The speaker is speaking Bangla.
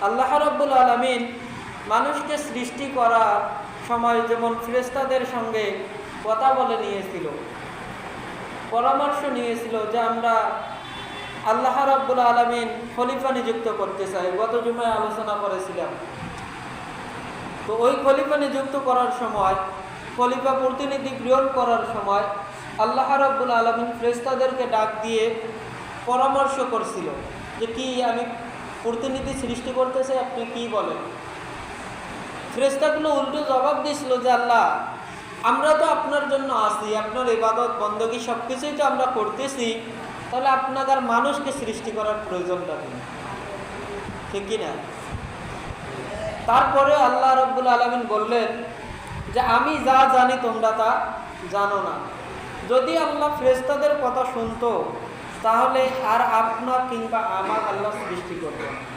আল্লাহ রাব্বুল আলামিন মানুষকে সৃষ্টি করার সময় যেমন ফেরেশতাদের সঙ্গে কথা বলে নিয়েছিল, পরামর্শ নিয়েছিল যে আমরা আল্লাহ রাব্বুল আলামিন খলিফা নিযুক্ত করতে চাই। গত জুমায় আলোচনা করেছিলাম। তো ওই খলিফা নিযুক্ত করার সময়, খলিফা প্রতিনিধি গ্রহণ করার সময় আল্লাহ রাব্বুল আলামিন ফেরেশতাদেরকে ডাক দিয়ে পরামর্শ করছিল যে কি আমি প্রতিনিধি সৃষ্টি করতে চাই, আপনি কি বলেন। ফেরেশতাগুলো উল্টো জবাব দিয়েছিল যে আল্লাহ, আমরা তো আপনার জন্য আছি, আপনার ইবাদত বندگی সব কিছুই তো আমরা করতেছি, তাহলে আপনাদের মানুষকে সৃষ্টি করার প্রয়োজনটা নেই, ঠিক কি না? তারপরে আল্লাহ রাব্বুল আলামিন বললেন যে আমি যা জানি তোমরা তা জানো না। যদি আল্লাহ ফেরেশতাদের কথা শুনতো তাহলে আর আপনার কিংবা আমার আল্লাহ সৃষ্টি করতেন না।